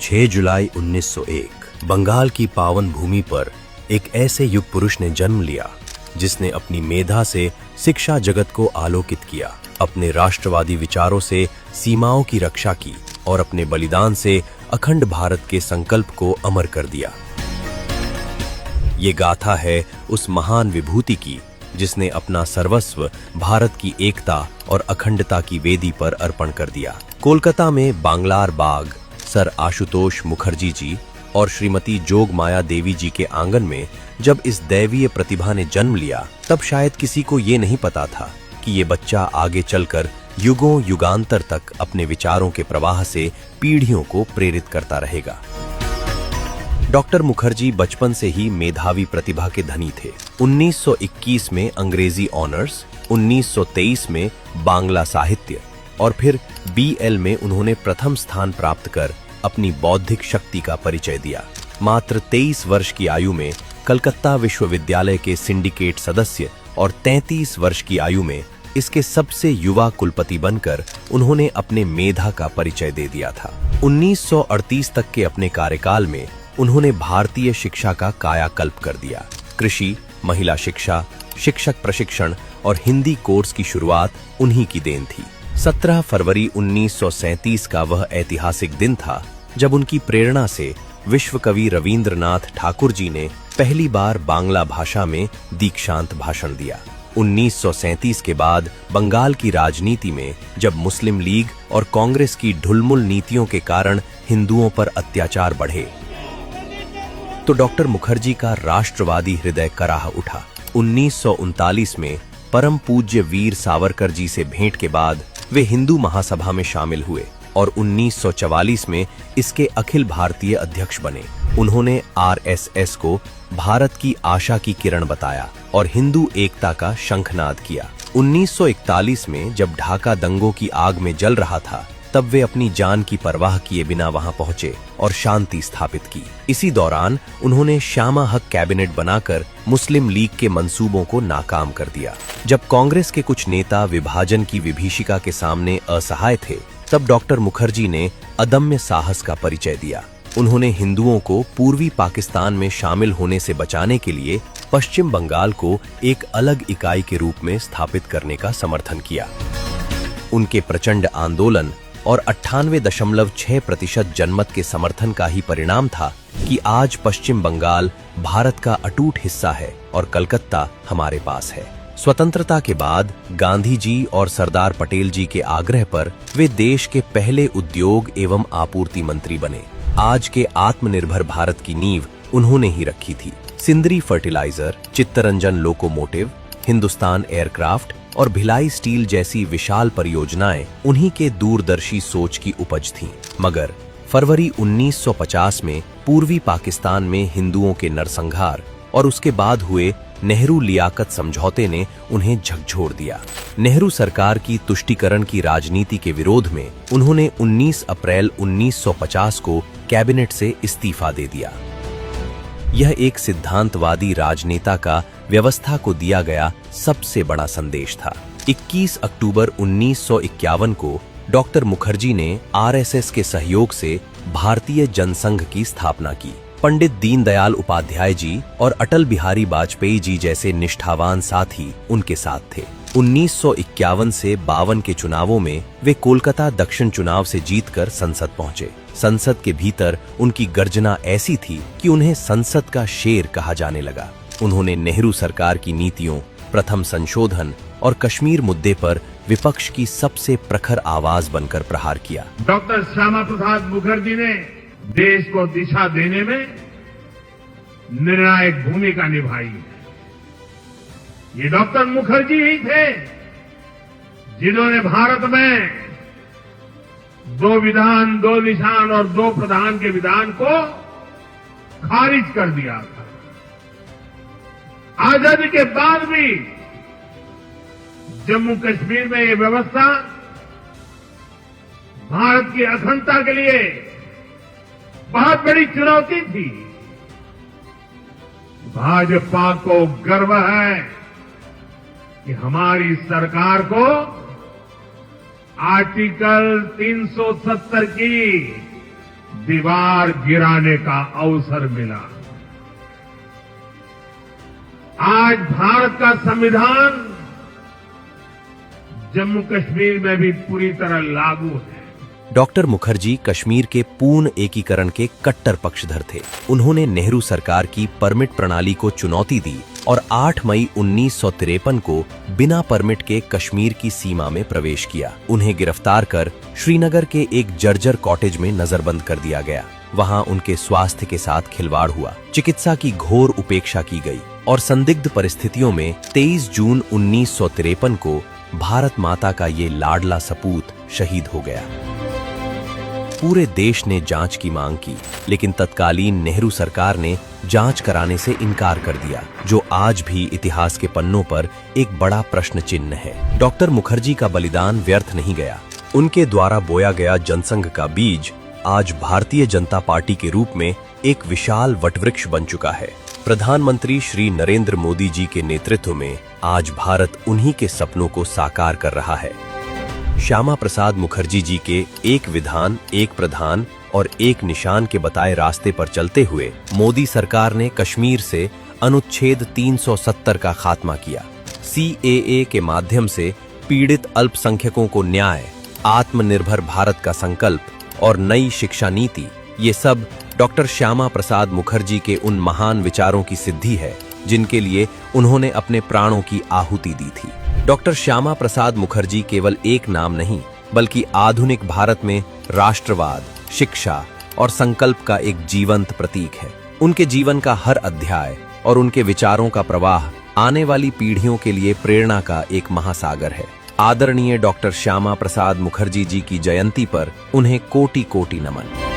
6 जुलाई 1901 बंगाल की पावन भूमि पर एक ऐसे युग पुरुष ने जन्म लिया जिसने अपनी मेधा से शिक्षा जगत को आलोकित किया, अपने राष्ट्रवादी विचारों से सीमाओं की रक्षा की और अपने बलिदान से अखंड भारत के संकल्प को अमर कर दिया। ये गाथा है उस महान विभूति की जिसने अपना सर्वस्व भारत की एकता और अखंडता की वेदी पर अर्पण कर दिया। कोलकाता में बांग्लार बाग सर आशुतोष मुखर्जी जी और श्रीमती जोगमाया देवी जी के आंगन में जब इस दैवीय प्रतिभा ने जन्म लिया, तब शायद किसी को ये नहीं पता था कि ये बच्चा आगे चलकर युगों युगांतर तक अपने विचारों के प्रवाह से पीढ़ियों को प्रेरित करता रहेगा। डॉक्टर मुखर्जी बचपन से ही मेधावी प्रतिभा के धनी थे। 1921 में अंग्रेजी ऑनर्स, 1923 में बांग्ला साहित्य और फिर BL में उन्होंने प्रथम स्थान प्राप्त कर अपनी बौद्धिक शक्ति का परिचय दिया। मात्र 23 वर्ष की आयु में कलकत्ता विश्वविद्यालय के सिंडिकेट सदस्य और 33 वर्ष की आयु में इसके सबसे युवा कुलपति बनकर उन्होंने अपने मेधा का परिचय दे दिया था। 1938 तक के अपने कार्यकाल में उन्होंने भारतीय शिक्षा का कायाकल्प कर दिया। कृषि, महिला शिक्षा, शिक्षक प्रशिक्षण और हिंदी कोर्स की शुरुआत उन्हीं की देन थी। 17 फरवरी 1937 का वह ऐतिहासिक दिन था जब उनकी प्रेरणा से विश्व कवि रवींद्रनाथ ठाकुर जी ने पहली बार बांग्ला भाषा में दीक्षांत भाषण दिया। 1937 के बाद बंगाल की राजनीति में जब मुस्लिम लीग और कांग्रेस की ढुलमुल नीतियों के कारण हिंदुओं पर अत्याचार बढ़े, तो डॉक्टर मुखर्जी का राष्ट्रवादी हृदय कराह उठा। 1939 में परम पूज्य वीर सावरकर जी से भेंट के बाद वे हिंदू महासभा में शामिल हुए और 1944 में इसके अखिल भारतीय अध्यक्ष बने। उन्होंने RSS को भारत की आशा की किरण बताया और हिंदू एकता का शंखनाद किया। 1941 में जब ढाका दंगों की आग में जल रहा था, तब वे अपनी जान की परवाह किए बिना वहां पहुंचे और शांति स्थापित की। इसी दौरान उन्होंने श्यामा हक कैबिनेट बनाकर मुस्लिम लीग के मंसूबों को नाकाम कर दिया। जब कांग्रेस के कुछ नेता विभाजन की विभीषिका के सामने असहाय थे, तब डॉक्टर मुखर्जी ने अदम्य साहस का परिचय दिया। उन्होंने हिंदुओं को पूर्वी पाकिस्तान में शामिल होने से बचाने के लिए पश्चिम बंगाल को एक अलग इकाई के रूप में स्थापित करने का समर्थन किया। उनके प्रचंड आंदोलन और 98.6% जनमत के समर्थन का ही परिणाम था कि आज पश्चिम बंगाल भारत का अटूट हिस्सा है और कलकत्ता हमारे पास है। स्वतंत्रता के बाद गांधी जी और सरदार पटेल जी के आग्रह पर वे देश के पहले उद्योग एवं आपूर्ति मंत्री बने। आज के आत्मनिर्भर भारत की नींव उन्होंने ही रखी थी। Sindri fertiliser, Chittaranjan locomotive, Hindustan aircraft और भिलाई स्टील जैसी विशाल परियोजनाएं उन्हीं के दूरदर्शी सोच की उपज थीं। मगर फरवरी 1950 में पूर्वी पाकिस्तान में हिंदुओं के नरसंहार और उसके बाद हुए नेहरू लियाकत समझौते ने उन्हें झकझोर दिया। नेहरू सरकार की तुष्टीकरण की राजनीति के विरोध में उन्होंने 19 अप्रैल 1950 को कैबिनेट से इस्तीफा दे दिया। यह एक सिद्धांतवादी राजनेता का व्यवस्था को दिया गया सबसे बड़ा संदेश था। 21 अक्टूबर 1951 को डॉक्टर मुखर्जी ने RSS के सहयोग से भारतीय जनसंघ की स्थापना की। पंडित दीनदयाल उपाध्याय जी और अटल बिहारी वाजपेयी जी जैसे निष्ठावान साथी उनके साथ थे। 1951 से 52 के चुनावों में वे कोलकाता दक्षिण चुनाव से जीतकर संसद पहुंचे। संसद के भीतर उनकी गर्जना ऐसी थी कि उन्हें संसद का शेर कहा जाने लगा। उन्होंने नेहरू सरकार की नीतियों, प्रथम संशोधन और कश्मीर मुद्दे पर विपक्ष की सबसे प्रखर आवाज बनकर प्रहार किया। डॉक्टर श्यामा प्रसाद मुखर्जी ने देश को दिशा देने में निर्णायक भूमिका निभाई है। ये डॉक्टर मुखर्जी ही थे जिन्होंने भारत में 2 विधान, 2 निशान और 2 प्रधान के विधान को खारिज कर दिया था। आजादी के बाद भी जम्मू कश्मीर में ये व्यवस्था भारत की अखंडता के लिए बहुत बड़ी चुनौती थी। भाजपा को गर्व है कि हमारी सरकार को आर्टिकल 370 की दीवार गिराने का अवसर मिला। आज भारत का संविधान जम्मू कश्मीर में भी पूरी तरह लागू है। डॉक्टर मुखर्जी कश्मीर के पूर्ण एकीकरण के कट्टर पक्षधर थे। उन्होंने नेहरू सरकार की परमिट प्रणाली को चुनौती दी और 8 मई 1953 को बिना परमिट के कश्मीर की सीमा में प्रवेश किया। उन्हें गिरफ्तार कर श्रीनगर के एक जर्जर कॉटेज में नजरबंद कर दिया गया। वहां उनके स्वास्थ्य के साथ खिलवाड़ हुआ, चिकित्सा की घोर उपेक्षा की गई और संदिग्ध परिस्थितियों में 23 जून 1953 को भारत माता का ये लाडला सपूत शहीद हो गया। पूरे देश ने जांच की मांग की, लेकिन तत्कालीन नेहरू सरकार ने जांच कराने से इनकार कर दिया, जो आज भी इतिहास के पन्नों पर एक बड़ा प्रश्न चिन्ह है। डॉक्टर मुखर्जी का बलिदान व्यर्थ नहीं गया। उनके द्वारा बोया गया जनसंघ का बीज आज भारतीय जनता पार्टी के रूप में एक विशाल वटवृक्ष बन चुका है। प्रधानमंत्री श्री नरेंद्र मोदी जी के नेतृत्व में आज भारत उन्हीं के सपनों को साकार कर रहा है। श्यामा प्रसाद मुखर्जी जी के एक विधान, एक प्रधान और एक निशान के बताए रास्ते पर चलते हुए मोदी सरकार ने कश्मीर से अनुच्छेद 370 का खात्मा किया। CAA के माध्यम से पीड़ित अल्पसंख्यकों को न्याय, आत्मनिर्भर भारत का संकल्प और नई शिक्षा नीति, ये सब डॉक्टर श्यामा प्रसाद मुखर्जी के उन महान विचारों की सिद्धि है जिनके लिए उन्होंने अपने प्राणों की आहुति दी थी। डॉक्टर श्यामा प्रसाद मुखर्जी केवल एक नाम नहीं, बल्कि आधुनिक भारत में राष्ट्रवाद, शिक्षा और संकल्प का एक जीवंत प्रतीक है। उनके जीवन का हर अध्याय और उनके विचारों का प्रवाह आने वाली पीढ़ियों के लिए प्रेरणा का एक महासागर है। आदरणीय डॉक्टर श्यामा प्रसाद मुखर्जी जी की जयंती पर उन्हें कोटि कोटि नमन।